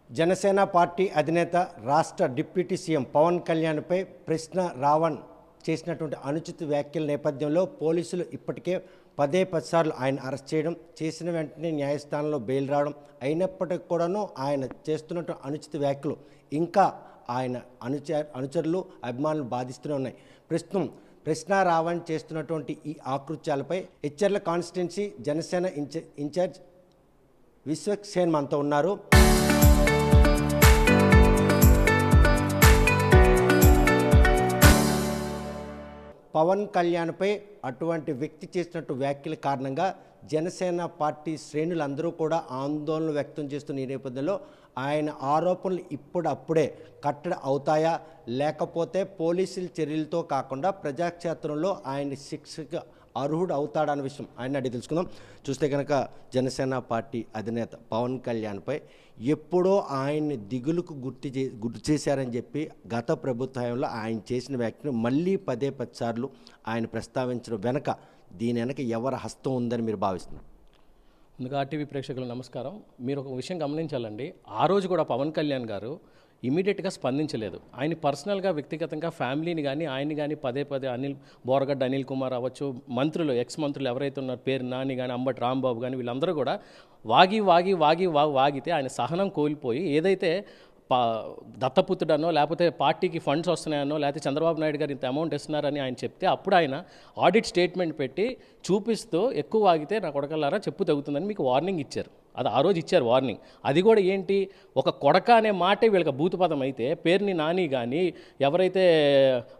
Janasena party అధినేత రాష్ట్ర deputy CM Pawan కళ్యాణ్పై ప్రశ్న రావణ్ చేసినటువంటి అనుచిత వ్యాఖ్యల నేపథ్యంలో పోలీసులు ఇప్పటికే 10 సార్లు ఆయన అరెస్ట్ చేయడం, చేసిన వెంటనే న్యాయస్థానంలో బెయిల్ రావడం అయినప్పటికీ కూడాను ఆయన చేస్తున్నటువంటి అనుచిత వ్యాఖ్యలు ఇంకా ఆయన అనుచరులు అభిమానులు బాధిస్తూనే ఉన్నాయి. ప్రస్తుతం ప్రశ్న రావణ్ చేస్తున్నటువంటి ఈ ఆకృత్యాలపై హెచ్చర్ల కాన్స్టిట్యున్సీ జనసేన ఇన్ఛార్జ్ విశ్వక్సేన్ మనతో ఉన్నారు. పవన్ కళ్యాణ్పై అటువంటి వ్యక్తి చేసినట్టు వ్యాఖ్యల కారణంగా జనసేన పార్టీ శ్రేణులందరూ కూడా ఆందోళన వ్యక్తం చేస్తున్న ఈ నేపథ్యంలో ఆయన ఆరోపణలు ఇప్పుడప్పుడే కట్టడి అవుతాయా, లేకపోతే పోలీసుల చర్యలతో కాకుండా ప్రజాక్షేత్రంలో ఆయన శిక్షకు అర్హుడు అవుతాడన్న విషయం ఆయన అడిగి తెలుసుకుందాం. చూస్తే కనుక జనసేన పార్టీ అధినేత పవన్ కళ్యాణ్పై ఎప్పుడో ఆయన్ని దిగులుకు గుర్తు చేశారని చెప్పి గత ప్రభుత్వంలో ఆయన చేసిన వ్యాఖ్యను మళ్ళీ 10 సార్లు ఆయన ప్రస్తావించడం వెనక దీని వెనక ఎవరి హస్తం ఉందని మీరు భావిస్తున్నారు? ముందుగా ఆర్టీవీ ప్రేక్షకులు నమస్కారం. మీరు ఒక విషయం గమనించాలండి, ఆ రోజు కూడా పవన్ కళ్యాణ్ గారు ఇమీడియట్గా స్పందించలేదు. ఆయన పర్సనల్గా వ్యక్తిగతంగా ఫ్యామిలీని కానీ ఆయన్ని కానీ పదే బోరగడ్డ అనిల్ కుమార్ అవ్వచ్చు, మంత్రులు ఎక్స్ మంత్రులు ఎవరైతే ఉన్నారో పేరు నాని కానీ అంబటి రాంబాబు కానీ వీళ్ళందరూ కూడా వాగితే ఆయన సహనం కోల్పోయి ఏదైతే దత్తపుత్రుడనో లేకపోతే పార్టీకి ఫండ్స్ వస్తున్నాయనో లేకపోతే చంద్రబాబు నాయుడు గారు ఇంత అమౌంట్ ఇస్తున్నారని ఆయన చెప్తే అప్పుడు ఆయన ఆడిట్ స్టేట్మెంట్ పెట్టి చూపిస్తూ ఎక్కువ వాగితే నా కొడకల్లారా చెప్పు తగ్గుతుందని మీకు వార్నింగ్ ఇచ్చారు. అది ఆ రోజు ఇచ్చారు వార్నింగ్. అది కూడా ఏంటి, ఒక కొడక అనే మాటే వీళ్ళకి భూతపదం అయితే పేరుని నాని కానీ ఎవరైతే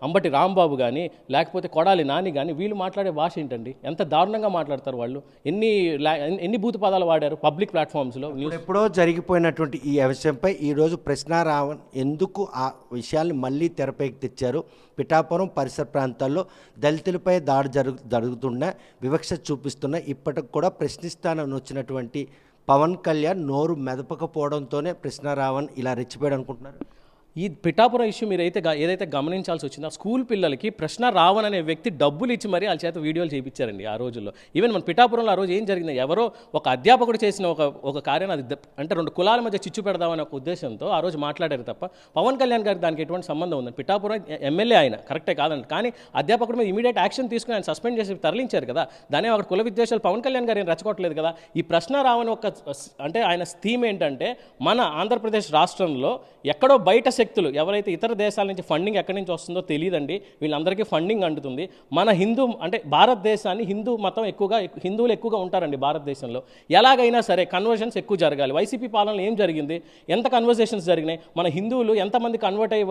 అంబటి రాంబాబు కానీ లేకపోతే కొడాలి నాని కానీ వీళ్ళు మాట్లాడే భాష ఏంటండి? ఎంత దారుణంగా మాట్లాడతారు వాళ్ళు. ఎన్ని భూతపదాలు వాడారు పబ్లిక్ ప్లాట్ఫామ్స్లో. ఎప్పుడో జరిగిపోయినటువంటి ఈ విషయంపై ఈరోజు ప్రశ్న రావణ్ ఎందుకు ఆ విషయాన్ని మళ్ళీ తెరపైకి తెచ్చారు? పిఠాపురం పరిసర ప్రాంతాల్లో దళితులపై దాడి జరుగుతున్న వివక్ష చూపిస్తున్న ఇప్పటికి కూడా ప్రశ్నిస్తానని వచ్చినటువంటి పవన్ కళ్యాణ్ నోరు మెదపకపోవడంతోనే ప్రశ్న రావణ్ ఇలా రెచ్చిపోయాడు అనుకుంటున్నారు. ఈ పిఠాపురం ఇష్యూ మీరు ఏదైతే గమనించాల్సి వచ్చిందో, స్కూల్ పిల్లలకి ప్రశ్న రావణ్ అనే వ్యక్తి డబ్బులు ఇచ్చి మరీ వాళ్ళ చేత వీడియోలు చేయించారండి ఆ రోజుల్లో. ఈవెన్ మన పిఠాపురంలో ఆ రోజు ఏం జరిగింది, ఎవరో ఒక అధ్యాపకుడు చేసిన ఒక కార్యాన్ని అది అంటే 2 కులాల మధ్య చిచ్చు పెడదామనే ఒక ఉద్దేశంతో ఆ రోజు మాట్లాడారు తప్ప పవన్ కళ్యాణ్ గారికి దానికి ఎటువంటి సంబంధం ఉందని. పిఠాపురం ఎమ్మెల్యే ఆయన కరెక్టే కాదండి, కానీ అధ్యాపకుడి మీద ఇమీడియట్ యాక్షన్ తీసుకుని ఆయన సస్పెండ్ చేసి తరలించారు కదా. దాని అక్కడ కుల విద్వేషాలు పవన్ కళ్యాణ్ గారు ఏం రెచ్చగొట్టలేదు కదా. ఈ ప్రశ్న రావణ్ అంటే ఆయన థీమ్ ఏంటంటే మన ఆంధ్రప్రదేశ్ రాష్ట్రంలో ఎక్కడో బయట శక్తులు ఎవరైతే ఇతర దేశాల నుంచి ఫండింగ్ ఎక్కడి నుంచి వస్తుందో తెలియదండి, వీళ్ళందరికీ ఫండింగ్ అందుతుంది. మన అంటే భారతదేశాన్ని హిందూ మతం హిందువులు ఎక్కువగా ఉంటారండి భారతదేశంలో. ఎలాగైనా సరే కన్వర్జన్స్ ఎక్కువ జరగాలి. వైసీపీ పాలనలో ఏం జరిగింది, ఎంత కన్వర్జేషన్స్ జరిగినాయి, మన హిందువులు ఎంతమంది కన్వర్ట్ అయ్యి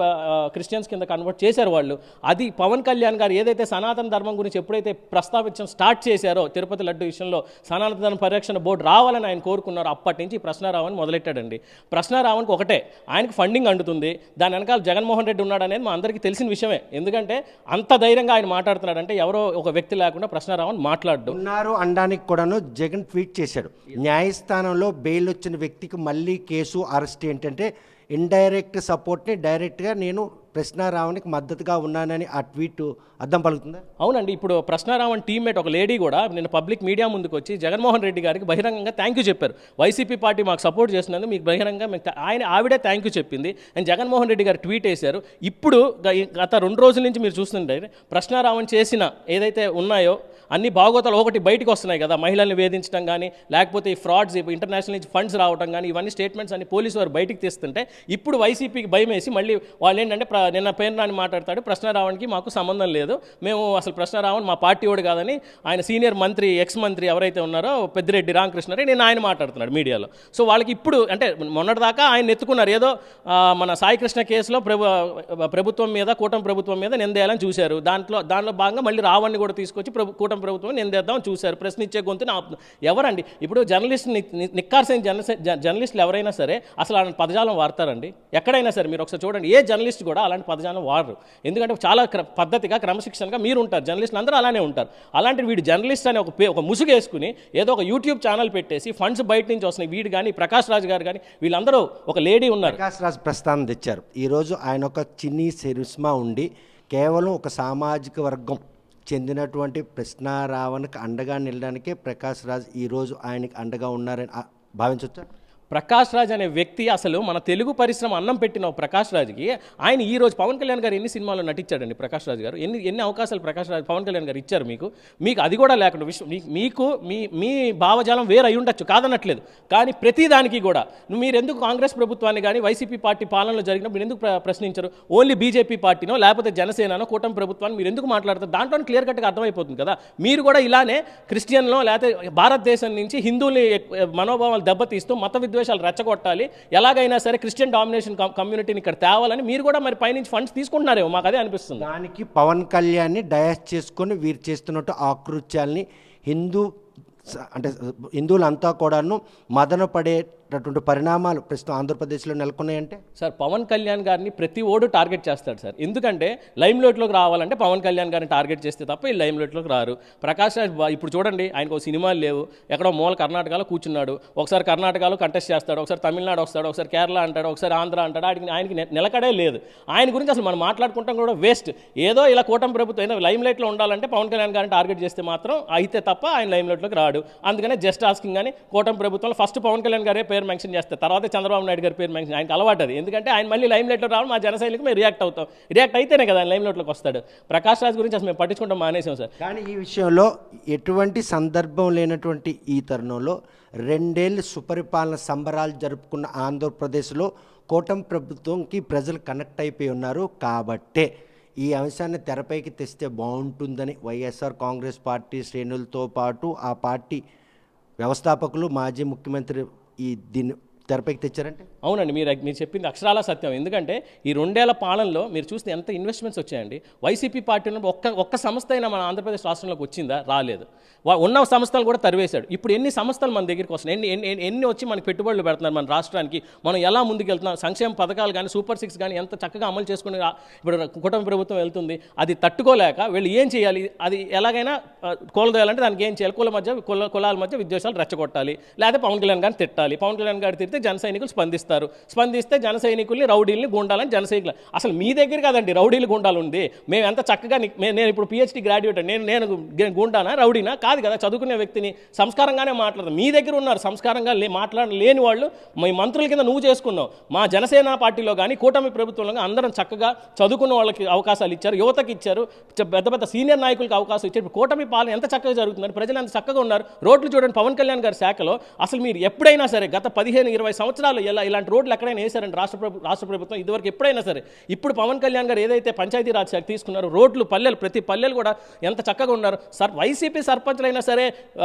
క్రిస్టియన్స్ కింద కన్వర్ట్ చేశారు వాళ్ళు. అది పవన్ కళ్యాణ్ గారు ఏదైతే సనాతన ధర్మం గురించి ఎప్పుడైతే ప్రస్తావించడం స్టార్ట్ చేశారో, తిరుపతి లడ్డు విషయంలో సనాతన ధర్మ పరిరక్షణ బోర్డు రావాలని ఆయన కోరుకున్నారు. అప్పటి నుంచి ప్రశ్న రావణ్ మొదలెట్టాడండి. ప్రశ్న రావణ్కి ఒకటే, ఆయనకు ఫండింగ్ అందుతుంది, దాని వెనకాల జగన్మోహన్ రెడ్డి ఉన్నాడు అనేది మా అందరికీ తెలిసిన విషయమే. ఎందుకంటే అంత ధైర్యంగా ఆయన మాట్లాడుతున్నాడంటే ఎవరో ఒక వ్యక్తి లేకుండా ప్రశ్న రావణ్ మాట్లాడు ఉన్నారు అనడానికి కూడాను జగన్ ట్వీట్ చేశాడు. న్యాయస్థానంలో బెయిల్ వచ్చిన వ్యక్తికి మళ్ళీ కేసు అరెస్ట్ ఏంటంటే ఇండైరెక్ట్ సపోర్ట్ని డైరెక్ట్గా నేను ప్రశ్న రావణ్కి మద్దతుగా ఉన్నానని ఆ ట్వీట్ అర్థం పలుకుతుందా? అవునండి. ఇప్పుడు ప్రశ్న రావణ్ టీమ్మేట్ ఒక లేడీ కూడా నిన్న పబ్లిక్ మీడియా ముందుకు వచ్చి జగన్మోహన్ రెడ్డి గారికి బహిరంగంగా థ్యాంక్ యూ చెప్పారు. వైసీపీ పార్టీ మాకు సపోర్ట్ చేసినందుకు మీకు బహిరంగంగా ఆవిడే థ్యాంక్ యూ చెప్పింది అని జగన్మోహన్ రెడ్డి గారు ట్వీట్ వేశారు. ఇప్పుడు గత 2 రోజుల నుంచి మీరు చూస్తుంటే ప్రశ్న రావణ్ చేసిన ఏదైతే ఉన్నాయో అన్ని బాగోతాలు ఒకటి బయటకు వస్తున్నాయి కదా. మహిళల్ని వేధించడం కానీ లేకపోతే ఈ ఫ్రాడ్స్ ఇంటర్నేషనల్ నుంచి ఫండ్స్ రావడం కానీ ఇవన్నీ స్టేట్మెంట్స్ అన్ని పోలీసు వారు బయటికి తీస్తుంటే ఇప్పుడు వైసీపీకి భయం వేసి మళ్ళీ వాళ్ళు ఏంటంటే నిన్న పేరు నాని మాట్లాడతాడు, ప్రశ్న రావణ్కి మాకు సంబంధం లేదు, మేము అసలు ప్రశ్న రావణ్ మా పార్టీ వాడు కాదని ఆయన సీనియర్ మంత్రి ఎక్స్ మంత్రి ఎవరైతే ఉన్నారో పెద్దిరెడ్డి రామకృష్ణారెడ్డి నేను ఆయన మాట్లాడుతున్నాడు మీడియాలో. సో వాళ్ళకి ఇప్పుడు అంటే మొన్నటిదాకా ఆయన ఎత్తుకున్నారు, ఏదో మన సాయి కృష్ణ కేసులో ప్రభుత్వం మీద కూటమి ప్రభుత్వం మీద నిందేయాలని చూశారు. దాంట్లో భాగంగా మళ్ళీ రావణ్ని కూడా తీసుకొచ్చి కూటమి ప్రభుత్వం నిందేద్దామని చూశారు. ప్రశ్నించే గొంతుని ఎవరండి ఇప్పుడు జర్నలిస్ట్ నిక్కార్సైన జర్నలిస్టులు ఎవరైనా సరే అసలు అలాంటి పదజాలం వాడతారండి? ఎక్కడైనా సరే మీరు ఒకసారి చూడండి, ఏ జర్నలిస్ట్ కూడా అలాంటి పదజాలం వాడరు. ఎందుకంటే చాలా పద్ధతిగా క్రమశిక్షణగా మీరు ఉంటారు, జర్నలిస్టులు అందరూ అలానే ఉంటారు. అలాంటి వీడు జర్నలిస్ట్ అని ఒక ముసుగు వేసుకుని ఏదో ఒక యూట్యూబ్ ఛానల్ పెట్టేసి ఫండ్స్ బయట నుంచి వస్తున్నాయి. వీడు కానీ ప్రకాష్ రాజ్ గారు కానీ వీళ్ళందరూ ఒక లేడీ ఉన్నారు. ప్రకాష్ రాజ్ ప్రస్థానం తెచ్చారు. ఈరోజు ఆయన ఒక చిన్ని సిరిస్మా ఉండి కేవలం ఒక సామాజిక వర్గం చెందినటువంటి ప్రశ్న రావణ్కి అండగా నిలడానికే ప్రకాష్ రాజ్ ఈరోజు ఆయనకి అండగా ఉన్నారని భావించవచ్చా? ప్రకాష్ రాజ్ అనే వ్యక్తి అసలు మన తెలుగు పరిశ్రమ అన్నం పెట్టిన ప్రకాష్ రాజ్కి ఆయన ఈ రోజు పవన్ కళ్యాణ్ గారు ఎన్ని సినిమాల్లో నటించాడండి ప్రకాష్ రాజ్ గారు? ఎన్ని అవకాశాలు పవన్ కళ్యాణ్ గారు ఇచ్చారు మీకు అది కూడా లేకుండా మీకు మీ భావజాలం వేరు అయి ఉండొచ్చు, కాదనట్లేదు. కానీ ప్రతిదానికి కూడా మీరు ఎందుకు కాంగ్రెస్ ప్రభుత్వాన్ని కానీ వైసీపీ పార్టీ పాలనలో జరిగినప్పుడు మీరు ఎందుకు ప్రశ్నించరు? ఓన్లీ బీజేపీ పార్టీనో లేకపోతే జనసేననో కూటమి ప్రభుత్వాన్ని మీరు ఎందుకు మాట్లాడతారు? దాంట్లో క్లియర్ కట్గా అర్థమైపోతుంది కదా. మీరు కూడా ఇలానే క్రిస్టియన్లో లేకపోతే భారతదేశం నుంచి హిందువులు మనోభావాలు దెబ్బతీస్తూ మత విద్వేషాలు రెచ్చగొట్టాలి, ఎలాగైనా సరే క్రిస్టియన్ డామినేషన్ కమ్యూనిటీని ఇక్కడ తేవాలని మీరు కూడా మరి పైనుంచి ఫండ్స్ తీసుకుంటున్నారేమో, మాకు అదే అనిపిస్తుంది. దానికి పవన్ కళ్యాణ్ని డయాస్ చేసుకొని వీరు చేస్తున్నట్టు ఆకృత్యాల్ని హిందువులంతా కూడాను మదన పడేటటువంటి పరిణామాలు ప్రస్తుతం ఆంధ్రప్రదేశ్లో నెలకొన్నాయంటే సార్ పవన్ కళ్యాణ్ గారిని ప్రతి ఓడు టార్గెట్ చేస్తాడు సార్. ఎందుకంటే లైమ్ లైట్లోకి రావాలంటే పవన్ కళ్యాణ్ గారిని టార్గెట్ చేస్తే తప్ప ఈ లైమ్ లైట్లోకి రారు. ప్రకాష్ రాజ్ ఇప్పుడు చూడండి, ఆయనకు సినిమాలు లేవు, ఎక్కడో మూల కర్ణాటకలో కూర్చున్నాడు, ఒకసారి కర్ణాటకలో కంటెస్ట్ చేస్తాడు, ఒకసారి తమిళనాడు వస్తాడు, ఒకసారి కేరళ అంటాడు, ఒకసారి ఆంధ్ర అంటాడు. ఆయనకి నిలకడే లేదు. ఆయన గురించి అసలు మనం మాట్లాడుకుంటాం కూడా వేస్ట్. ఏదో ఇలా కూటమి ప్రభుత్వం అయినా లైమ్ లైట్లో ఉండాలంటే పవన్ కళ్యాణ్ గారిని టార్గెట్ చేస్తే మాత్రం అయితే తప్ప ఆయన లైమ్ లైట్లోకి రాడు. అందుకనే జస్ట్ ఆస్కింగ్ అని కూటమి ప్రభుత్వంలో ఫస్ట్ పవన్ కళ్యాణ్ గారే పేరు మెన్షన్ చేస్తారు, తర్వాత చంద్రబాబు నాయుడు గారి పేరు మెన్షన్. ఆయనకి అలవాటు అది. ఎందుకంటే ఆయన మళ్ళీ లైమ్ లైట్లో రావాలి, మా జనసైనికు మేము రియాక్ట్ అయితేనే కదా ఆయన లైమ్ లైట్లోకి వస్తాడు. ప్రకాష్ రాజ్ గురించి అసలు మేము పట్టించుకుంటాం మానేసాం సార్. కానీ ఈ విషయంలో ఎటువంటి సందర్భం లేనటువంటి ఈ తరుణంలో 2 ఏళ్ళు సుపరిపాలన సంబరాలు జరుపుకున్న ఆంధ్రప్రదేశ్లో కూటమి ప్రభుత్వంకి ప్రజలు కనెక్ట్ అయిపోయి ఉన్నారు. కాబట్టే ఈ అంశాన్ని తెరపైకి తెస్తే బాగుంటుందని వైఎస్ఆర్ కాంగ్రెస్ పార్టీ శ్రేణులతో పాటు ఆ పార్టీ వ్యవస్థాపకులు మాజీ ముఖ్యమంత్రి దీన్ని తెరపైకి తెచ్చారంటే అవునండి, మీరు చెప్పింది అక్షరాల సత్యం. ఎందుకంటే ఈ 2 ఏళ్ల పాలనలో మీరు చూస్తే ఎంత ఇన్వెస్ట్మెంట్స్ వచ్చాయండి. వైసీపీ పార్టీ ఒక్క సంస్థ అయినా మన ఆంధ్రప్రదేశ్ రాష్ట్రంలోకి వచ్చిందా? రాలేదు. ఉన్న సంస్థలు కూడా తరివేశాడు. ఇప్పుడు ఎన్ని సంస్థలు మన దగ్గరికి వస్తున్నాయి, ఎన్ని వచ్చి మనకి పెట్టుబడులు పెడుతున్నారు మన రాష్ట్రానికి, మనం ఎలా ముందుకు వెళ్తున్నాం, సంక్షేమ పథకాలు కానీ సూపర్ 6 కానీ ఎంత చక్కగా అమలు చేసుకుని ఇప్పుడు కూటమి ప్రభుత్వం వెళ్తుంది. అది తట్టుకోలేక వీళ్ళు ఏం చేయాలి, అది ఎలాగైనా కూలదోయాలంటే దానికి ఏం చేయాలి? కులాల మధ్య విద్వేషాలు రెచ్చగొట్టాలి, లేకపోతే పవన్ కళ్యాణ్ గారిని తిట్టాలి. పవన్ కళ్యాణ్ గారు తిడితే జన సైనికులు స్పందిస్తే జన సైనికుల్ని రౌడీల్ని గుండాలని జన సైనికులు. అసలు మీ దగ్గర కాదండి రౌడీలు గుండాలు ఉంది. మేము ఎంత చక్కగా నేను ఇప్పుడు PhD గ్రాడ్యుయేట్, నేను గుండానా రౌడీనా? కాదు కదా, చదువుకునే వ్యక్తిని సంస్కారంగానే మాట్లాడతాం. మీ దగ్గర ఉన్నారు సంస్కారంగా లేని వాళ్ళు, మీ మంత్రుల కింద నువ్వు చేసుకున్నావు. మా జనసేన పార్టీలో కానీ కూటమి ప్రభుత్వంలో కానీ అందరం చక్కగా చదువుకున్న వాళ్ళకి అవకాశాలు ఇచ్చారు, యువతకి ఇచ్చారు, పెద్ద సీనియర్ నాయకులకు అవకాశం ఇచ్చారు. కూటమి పాలన ఎంత చక్కగా జరుగుతుందని ప్రజలు ఎంత చక్కగా ఉన్నారు. రోడ్లు చూడండి, పవన్ కళ్యాణ్ గారి శాఖలో అసలు మీరు ఎప్పుడైనా సరే గత 15-20 సంవత్సరాలు ఇలాంటి రోడ్లు ఎక్కడైనా వేశారండి రాష్ట్ర ప్రభుత్వం ఇదివరకు ఎప్పుడైనా సరే? ఇప్పుడు పవన్ కళ్యాణ్ గారు ఏదైతే పంచాయతీరాజ్ శాఖ తీసుకున్నారో రోడ్లు ప్రతి పల్లెలు కూడా ఎంత చక్కగా ఉన్నారు. వైసీపీ సర్పంచ్లైనా సరే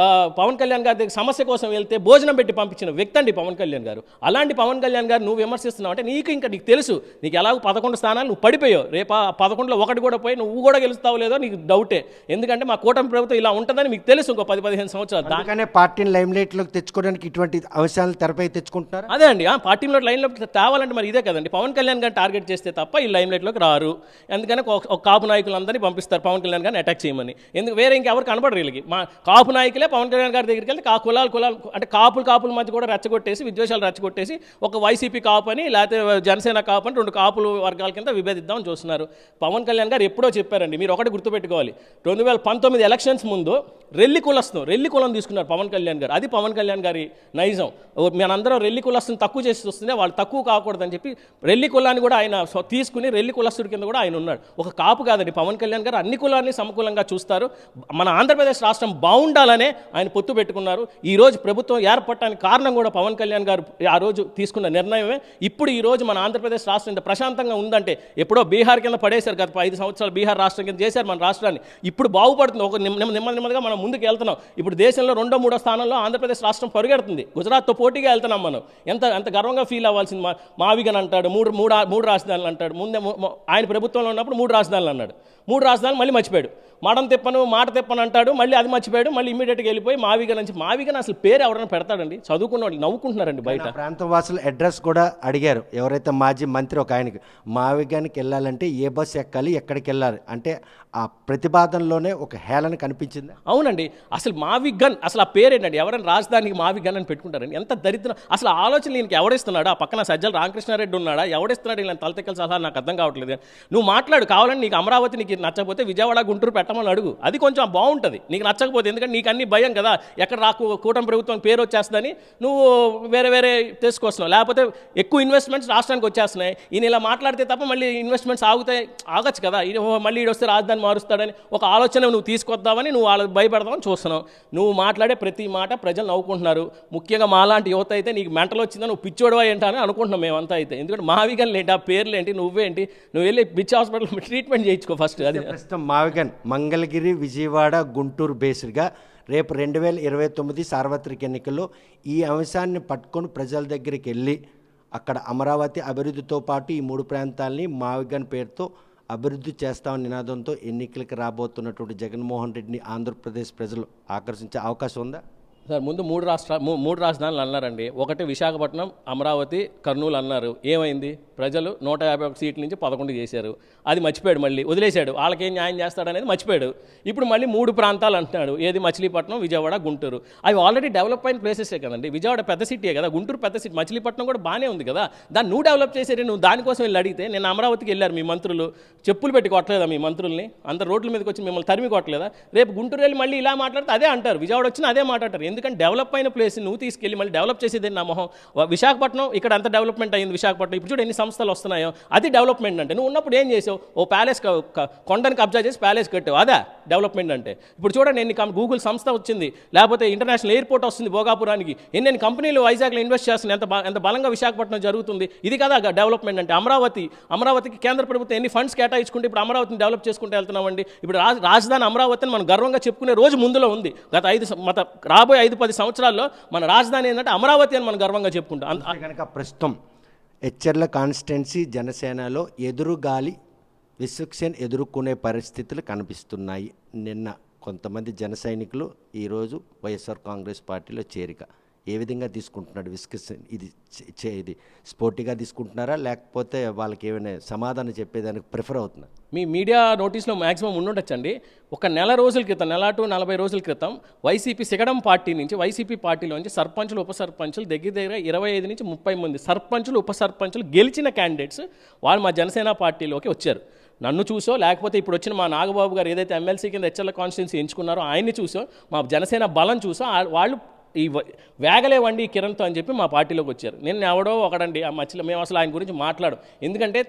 పవన్ కళ్యాణ్ గారి దగ్గర సమస్య కోసం వెళ్తే భోజనం పెట్టి పంపించిన వ్యక్తి అండి పవన్ కళ్యాణ్ గారు. అలాంటి పవన్ కళ్యాణ్ గారు నువ్వు విమర్శిస్తున్నావు అంటే నీకు తెలుసు, నీకు ఎలాగో 11 స్థానాలు నువ్వు పడిపోయావు. రేపు 11లో 1 కూడా పోయి నువ్వు కూడా గెలుస్తావు లేదో నీకు డౌటే. ఎందుకంటే మా కూటమి ప్రభుత్వం ఇలా ఉంటుందని మీకు తెలుసు ఇంకో 10-15 సంవత్సరాలు. దానికనే పార్టీని లైమ్ లైట్లోకి తెచ్చుకోవడానికి ఇటువంటి అంశాలను తెరపై తెచ్చుకుంటున్నారు. అదే అండి, పార్టీలో లైన్లోకి తేవాలంటే మరి ఇదే కదండి, పవన్ కళ్యాణ్ గారిని టార్గెట్ చేస్తే తప్ప ఈ లైమ్ లైట్లోకి రారు. ఎందుకని ఒక కాపు నాయకులందరినీ పంపిస్తారు పవన్ కళ్యాణ్ గారిని అటాక్ చేయమని. ఎందుకు వేరే ఇంకెవరు కనబడరు వీళ్ళకి. మా కాపు నాయకులే పవన్ కళ్యాణ్ గారి దగ్గరికి వెళ్తే కులాలు అంటే కాపుల మధ్య కూడా రెచ్చగొట్టేసి విద్వేషాలు రెచ్చగొట్టేసి ఒక వైసీపీ కాపు అని లేకపోతే జనసేన కాపు అని 2 కాపుల వర్గాల కింద విభేదిద్దామని చూస్తున్నారు. పవన్ కళ్యాణ్ గారు ఎప్పుడో చెప్పారండి, మీరు ఒకటి గుర్తుపెట్టుకోవాలి, 2019 ఎలక్షన్స్ ముందు రెల్లి కులం తీసుకున్నారు పవన్ కళ్యాణ్ గారు. అది పవన్ కళ్యాణ్ గారి నైజం. మనందరం రెల్లి కులస్తుని తక్కువ చేసి వస్తుందే, వాళ్ళు తక్కువ కాకూడదని చెప్పి రెల్లి కులాన్ని కూడా ఆయన తీసుకుని రెల్లి కులస్తుడి కింద కూడా ఆయన ఉన్నాడు. ఒక కాపు కాదండి పవన్ కళ్యాణ్ గారు, అన్ని కులాన్ని సమకూలంగా చూస్తారు. మన ఆంధ్రప్రదేశ్ రాష్ట్రం బాగుండాలనే ఆయన పొత్తు పెట్టుకున్నారు. ఈరోజు ప్రభుత్వం ఏర్పడటానికి కారణం కూడా పవన్ కళ్యాణ్ గారు ఆ రోజు తీసుకున్న నిర్ణయమే. ఇప్పుడు ఈరోజు మన ఆంధ్రప్రదేశ్ రాష్ట్రం ఇంత ప్రశాంతంగా ఉందంటే ఎప్పుడో బీహార్ కింద పడేశారు. గత 5 సంవత్సరాలు బీహార్ రాష్ట్రం కింద చేశారు మన రాష్ట్రాన్ని. ఇప్పుడు బాగుపడుతుంది, ఒక నెమ్మదిగా మనం ముందుకు వెళ్తున్నాం. ఇప్పుడు దేశంలో 2-3 స్థానంలో ఆంధ్రప్రదేశ్ రాష్ట్రం పరుగెడుతుంది. గుజరాత్తో పోటీగా వెళ్తున్నాం మనం. ఎంత గర్వంగా ఫీల్ అవ్వాల్సింది. మావిగన్ అంటాడు, మూడు రాజధానులు అంటాడు. ముందే ఆయన ప్రభుత్వంలో ఉన్నప్పుడు 3 రాజధానులు అన్నాడు. 3 రాజధానులు మళ్ళీ మర్చిపోయాడు. మాట తిప్పను అంటాడు, మళ్ళీ అది మర్చిపోయాడు. మళ్ళీ ఇమీడియట్గా వెళ్ళిపోయి మావిగన్ అసలు పేరు ఎవరైనా పెడతాడండి? చదువుకున్న వాళ్ళు నవ్వుకుంటున్నారండి బయట. ప్రాంతం వాసులు అడ్రస్ కూడా అడిగారు ఎవరైతే మాజీ మంత్రి ఒక ఆయనకి, మావిగానికి వెళ్ళాలంటే ఏ బస్సు ఎక్కాలి, ఎక్కడికి వెళ్ళాలి అంటే ఆ ప్రతిపాదనలోనే ఒక హేళన కనిపించింది. అవునండి, అసలు మావిగన్ అసలు ఆ పేరేంటండి? ఎవరైనా రాజధానికి మావిగన్ అని పెట్టుకుంటారండి? ఎంత దరిద్రం అసలు. ఆ ఆలోచన నీకు ఎవడిస్తున్నాడు? ఆ పక్కన సజ్జల రామకృష్ణారెడ్డి ఉన్నాడా? ఎవడిస్తున్నాడు ఇలా తలతెక్కల సలహా? నాకు అర్థం కావట్లేదు. నువ్వు మాట్లాడు, కావాలని నీకు అమరావతి నీకు నచ్చకపోతే విజయవాడ గుంటూరు పెట్టమని అడుగు, అది కొంచెం బాగుంటుంది. నీకు నచ్చకపోతే, ఎందుకంటే నీకు అన్ని భయం కదా, ఎక్కడ కూటమి ప్రభుత్వం పేరు వచ్చేస్తుందని నువ్వు వేరే వేరే తీసుకొస్తున్నావు. లేకపోతే ఎక్కువ ఇన్వెస్ట్మెంట్స్ రాష్ట్రానికి వచ్చేస్తున్నాయి. ఈయన ఇలా మాట్లాడితే తప్ప మళ్ళీ ఇన్వెస్ట్మెంట్స్ ఆగచ్చు కదా, మళ్ళీ ఈడు వస్తే రాజధాని మారుస్తాడని ఒక ఆలోచన నువ్వు తీసుకొద్దామని నువ్వు వాళ్ళకి భయపెడదామని చూస్తున్నావు. నువ్వు మాట్లాడే ప్రతి మాట ప్రజలు నవ్వుకుంటున్నారు. ముఖ్యంగా మాలాంటి యువత అయితే నీకు మెంటల్ వచ్చిందా, నువ్వు పిచ్చోడవా ఏంటని అనుకుంటున్నాం మేమంతా అయితే. ఎందుకంటే మావిగన్ ఏంటి, ఆ పేర్లు ఏంటి, నువ్వేంటి, నువ్వు వెళ్ళి పిచ్చి హాస్పిటల్ ట్రీట్మెంట్ చేయించుకో ఫస్ట్. అది ప్రస్తుతం మావిగన్ మంగళగిరి, విజయవాడ, గుంటూరు బేస్డ్గా రేపు 2029 సార్వత్రిక ఎన్నికల్లో ఈ అంశాన్ని పట్టుకొని ప్రజల దగ్గరికి వెళ్ళి అక్కడ అమరావతి అభివృద్ధితో పాటు ఈ 3 ప్రాంతాలని మావిగన్ పేరుతో అభివృద్ధి చేస్తామని నినాదంతో ఎన్నికలకు రాబోతున్నటువంటి జగన్మోహన్ రెడ్డిని ఆంధ్రప్రదేశ్ ప్రజలు ఆకర్షించే అవకాశం ఉందా? సార్, ముందు మూడు రాజధానులు అన్నారండి. ఒకటి విశాఖపట్నం, అమరావతి, కర్నూలు అన్నారు. ఏమైంది? ప్రజలు 151 సీట్ల నుంచి 11 చేశారు. అది మర్చిపోయాడు, మళ్ళీ వదిలేశాడు. వాళ్ళకేం న్యాయం చేస్తాడనేది మర్చిపోయాడు. ఇప్పుడు మళ్ళీ 3 ప్రాంతాలు అంటున్నాడు. ఏది? మచిలీపట్నం, విజయవాడ, గుంటూరు. అవి ఆల్రెడీ డెవలప్ అయిన ప్లేసెసే కదండి. విజయవాడ పెద్ద సిటీయే కదా, గుంటూరు పెద్ద సిటీ, మచిలీపట్నం కూడా బాగానే ఉంది కదా. దాన్ని నువ్వు డెవలప్ చేసేది, నువ్వు దానికోసం వెళ్ళి అడిగితే. నేను అమరావతికి వెళ్ళారు మీ మంత్రులు, చెప్పులు పెట్టి కొట్టలేదా మీ మంత్రుల్ని? అందరు రోడ్ల మీదకి వచ్చి మిమ్మల్ని తరిమి కొట్టలేదా? రేపు గుంటూరు వెళ్ళి మళ్ళీ ఇలా మాట్లాడితే అదే అంటారు, విజయవాడ వచ్చినా అదే మాట్లాడతారు. ఎందుకంటే డెవలప్ అయిన ప్లేస్ నువ్వు తీసుకెళ్ళి మళ్ళీ డెవలప్ చేసేది నా మొహం. విశాఖపట్నం ఇక్కడ అంత డెవలప్మెంట్ అయింది. విశాఖపట్నం ఇప్పుడు చూడు ఎన్ని సంస్థలు వస్తున్నాయో, అది డెవలప్మెంట్ అంటే. నువ్వు ఉన్నప్పుడు ఏం చేసావు? ఓ ప్యాలెస్ కొండని కబ్జా చేసి ప్యాలెస్ కట్టావు, అదా డెవలప్మెంట్ అంటే? ఇప్పుడు చూడండి ఎన్ని గూగుల్ సంస్థ వచ్చింది, లేకపోతే ఇంటర్నేషనల్ ఎయిర్పోర్ట్ వస్తుంది భోగాపురానికి, ఎన్ని కంపెనీలు వైజాగ్లో ఇన్వెస్ట్ చేస్తున్నాయి, ఎంత బలంగా విశాఖపట్నం జరుగుతుంది. ఇది కదా డెవలప్మెంట్ అంటే. అమరావతికి కేంద్ర ప్రభుత్వం ఎన్ని ఫండ్స్ కేటాయించుకుంటే ఇప్పుడు అమరావతిని డెవలప్ చేసుకుంటూ వెళ్తున్నామండి. ఇప్పుడు రాజధాని అమరావతిని మనం గర్వంగా చెప్పుకునే రోజు ముందులో ఉంది. రాబోయే 5-10 సంవత్సరాల్లో మన రాజధాని ఏంటంటే అమరావతి అని మనం గర్వంగా చెప్పుకుంటాం. కనుక ప్రస్తుతం ఎచ్చెర్ల కాన్స్టిట్యున్సీ జనసేనలో ఎదురుగాలి విసుక్సేన్ ఎదుర్కొనే పరిస్థితులు కనిపిస్తున్నాయి. నిన్న కొంతమంది జన సైనికులు, ఈరోజు వైఎస్ఆర్ కాంగ్రెస్ పార్టీలో చేరిక. ఏ విధంగా తీసుకుంటున్నాడు విసుక్సేన్? ఇది స్పోర్టిగా తీసుకుంటున్నారా, లేకపోతే వాళ్ళకి ఏమైనా సమాధానం చెప్పేదానికి ప్రిఫర్ అవుతున్నా? మీ మీడియా నోటీస్లో మ్యాక్సిమం ఉండుండొచ్చండి. ఒక నెల రోజుల క్రితం, నెల టు 40 రోజుల క్రితం వైసీపీ సిగడం పార్టీ నుంచి, వైసీపీ పార్టీలోంచి సర్పంచులు, ఉప సర్పంచులు దగ్గర 25 నుంచి 30 మంది సర్పంచులు, ఉప సర్పంచులు గెలిచిన క్యాండిడేట్స్ వాళ్ళు మా జనసేన పార్టీలోకి వచ్చారు. నన్ను చూసో, లేకపోతే ఇప్పుడు వచ్చిన మా నాగబాబు గారు ఏదైతే ఎమ్మెల్సీ కింద ఎచ్చెర్ల కాన్స్టిట్యున్సీ ఎంచుకున్నారో ఆయన్ని చూసో, మా జనసేన బలం చూసో వాళ్ళు ఈ వేగలేవండి కిరణ్తో అని చెప్పి మా పార్టీలోకి వచ్చారు. నేను ఎవడో ఒకడండి ఆ మధ్యలో, మేము అసలు ఆయన గురించి మాట్లాడు. ఎందుకంటే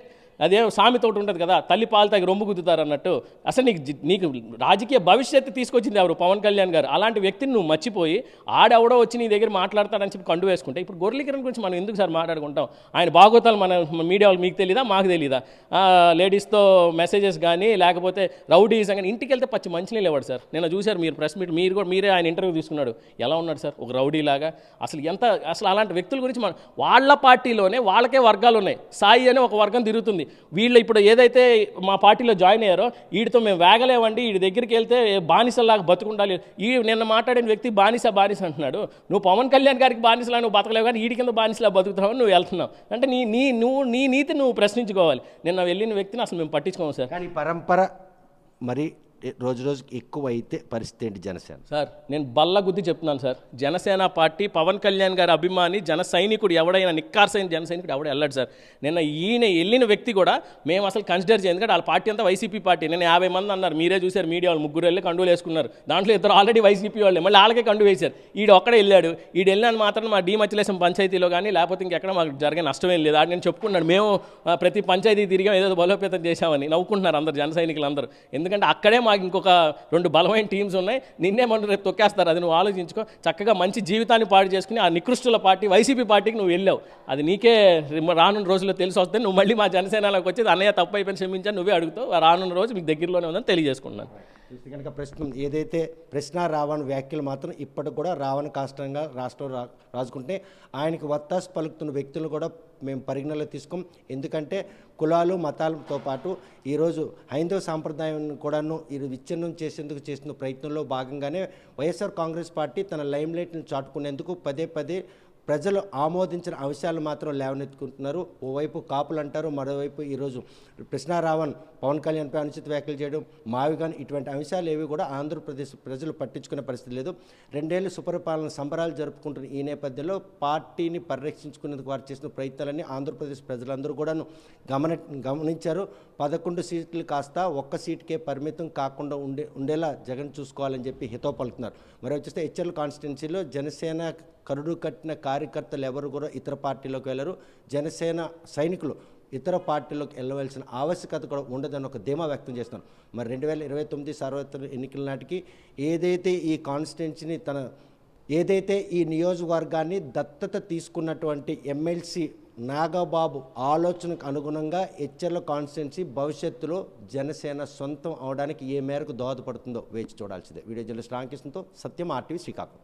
అదే సామెత ఒకటి ఉంటుంది కదా, తల్లి పాలు తాగి రొమ్ము గుద్దుతారు అన్నట్టు. అసలు నీకు రాజకీయ భవిష్యత్తు తీసుకొచ్చింది ఎవరు? పవన్ కళ్యాణ్ గారు. అలాంటి వ్యక్తిని నువ్వు మర్చిపోయి ఆడెవడో వచ్చి నీ దగ్గర మాట్లాడతాడని చెప్పి కండు వేసుకుంటే, ఇప్పుడు గొర్రెకిరణ్ గురించి మనం ఎందుకు సార్ మాట్లాడుకుంటాం? ఆయన బాగోతాలు మన మీడియా వాళ్ళు మీకు తెలీదా, మాకు తెలీదా? లేడీస్తో మెసేజెస్ కానీ, లేకపోతే రౌడీస్ కానీ, ఇంటికి వెళ్తే పచ్చి మంచినీళ్ళు ఇవ్వడు సార్. నేను చూశారు మీరు ప్రెస్ మీట్, మీరే ఆయన ఇంటర్వ్యూ తీసుకున్నాడు. ఎలా ఉన్నాడు సార్? ఒక రౌడీలాగా. అసలు అలాంటి వ్యక్తుల గురించి వాళ్ళ పార్టీలోనే వాళ్ళకే వర్గాలు ఉన్నాయి. సాయి అనే ఒక వర్గం తిరుగుతుంది. వీళ్ళు ఇప్పుడు ఏదైతే మా పార్టీలో జాయిన్ అయ్యారో, వీడితో మేము వేగలేవండి, వీడి దగ్గరికి వెళ్తే బానిసలాగా బతుకుండాలి. నిన్న మాట్లాడిన వ్యక్తి బానిస అంటున్నాడు. నువ్వు పవన్ కళ్యాణ్ గారికి బానిసలా నువ్వు బతకలేవు, కానీ వీడి కింద బానిసలా బతుకుతావని నువ్వు వెళ్తున్నావు అంటే నీ నీతి నువ్వు ప్రశ్నించుకోవాలి. నిన్న వెళ్ళిన వ్యక్తిని అసలు మేము పట్టించుకోము సార్. కానీ పరంపర మరి రోజు రోజుకి ఎక్కువ అయితే పరిస్థితి ఏంటి జనసేన? సార్, నేను బల్ల గుద్ది చెప్తున్నాను సార్, జనసేన పార్టీ పవన్ కళ్యాణ్ గారి అభిమాని జన సైనికుడు ఎవడైనా, నిక్కార్సైన జన సైనికుడు ఎవడ వెళ్ళాడు సార్. నిన్న ఈయన వెళ్ళిన వ్యక్తి కూడా మేము అసలు కన్సిడర్ చేయం. ఎందుకంటే వాళ్ళ పార్టీ అంతా వైసీపీ పార్టీ. నేను 50 మంది అన్నారు, మీరే చూశారు మీడియా వాళ్ళు, 3 వెళ్ళి కండువులు వేసుకున్నారు. దాంట్లో 2 ఆల్రెడీ వైసీపీ వాళ్ళే, మళ్ళీ వాళ్ళకే కండు వేశారు. ఈడు ఒక్కడే వెళ్ళాడు. ఈడు వెళ్ళిన మాత్రం మా మచిలేశం పంచాయతీలో కానీ లేకపోతే ఇంకెక్కడ మాకు జరిగే నష్టమేం లేదు. ఆడు నేను చెప్పుకున్నాడు, మేము ప్రతి పంచాయతీ తిరిగాం, ఏదో బలోపేతం చేశామని. నవ్వుకుంటున్నారు అందరు జన సైనికులు అందరూ. ఎందుకంటే అక్కడే మాకు ఇంకొక 2 బలమైన టీమ్స్ ఉన్నాయి. నిన్నే మనం రేపు తొక్కేస్తారు. అది నువ్వు ఆలోచించుకో. చక్కగా మంచి జీవితాన్ని పాడు చేసుకుని ఆ నికృష్టుల పార్టీ వైసీపీ పార్టీకి నువ్వు వెళ్ళావు. అది నీకే రానున్న రోజుల్లో తెలిసి వస్తే నువ్వు మళ్ళీ మా జనసేనలోకి వచ్చి అన్నయ్య తప్పు అయిపోయిన క్షమించాను నువ్వే అడుగుతావు. రానున్న రోజు మీకు దగ్గరలోనే ఉందని తెలియజేసుకున్నాను. కనుక ప్రశ్న ఏదైతే ప్రశ్న రావణ్ వ్యాఖ్యలు మాత్రం ఇప్పటికి కూడా రావణ కాష్టంగా రాష్ట్రం రాజుకుంటే ఆయనకి వత్తాసు పలుకుతున్న వ్యక్తులు కూడా మేము పరిగణలో తీసుకోం. ఎందుకంటే కులాలు మతాలతో పాటు ఈరోజు హైందవ సాంప్రదాయం కూడాను ఇది విచ్ఛిన్నం చేసేందుకు చేస్తున్న ప్రయత్నంలో భాగంగానే వైఎస్ఆర్ కాంగ్రెస్ పార్టీ తన లైమ్లైట్ని చాటుకునేందుకు పదే ప్రజలు ఆమోదించిన అంశాలు మాత్రం లేవనెత్తుకుంటున్నారు. ఓవైపు కాపులు అంటారు, మరోవైపు ఈరోజు కృష్ణారావణ్ పవన్ కళ్యాణ్పై అనుచిత వ్యాఖ్యలు చేయడం, మావిగాన్ ఇటువంటి అంశాలు ఏవి కూడా ఆంధ్రప్రదేశ్ ప్రజలు పట్టించుకునే పరిస్థితి లేదు. 2 ఏళ్లు సుపరిపాలన సంబరాలు జరుపుకుంటున్న ఈ నేపథ్యంలో పార్టీని పరిరక్షించుకునేందుకు వారు చేసిన ప్రయత్నాలన్నీ ఆంధ్రప్రదేశ్ ప్రజలందరూ కూడాను గమనించారు. 11 సీట్లు కాస్త ఒక్క సీటుకే పరిమితం కాకుండా ఉండేలా జగన్ చూసుకోవాలని చెప్పి హితవు పలుకుతున్నారు. మరి వచ్చేస్తే హెచ్ఎల్ కాన్స్టిట్యున్సీలో జనసేన కరుడు కట్టిన కార్యకర్తలు ఎవరు కూడా ఇతర పార్టీలోకి వెళ్ళరు. జనసేన సైనికులు ఇతర పార్టీలోకి వెళ్ళవలసిన ఆవశ్యకత కూడా ఉండదని ఒక ధీమా వ్యక్తం చేస్తున్నారు. మరి 2029 సార్వత్రిక ఎన్నికల నాటికి ఏదైతే ఈ కాన్స్టిట్యున్సీని ఏదైతే ఈ నియోజకవర్గాన్ని దత్తత తీసుకున్నటువంటి ఎమ్మెల్సీ నాగబాబు ఆలోచనకు అనుగుణంగా హెచ్ఎల్ కాన్స్టిట్యున్సీ భవిష్యత్తులో జనసేన సొంతం అవడానికి ఏ మేరకు దోహదపడుతుందో వేచి చూడాల్సిందే. వీడియో జర్నలిస్ట్ రామకృష్ణతో సత్యం, RTV శ్రీకాకుళం.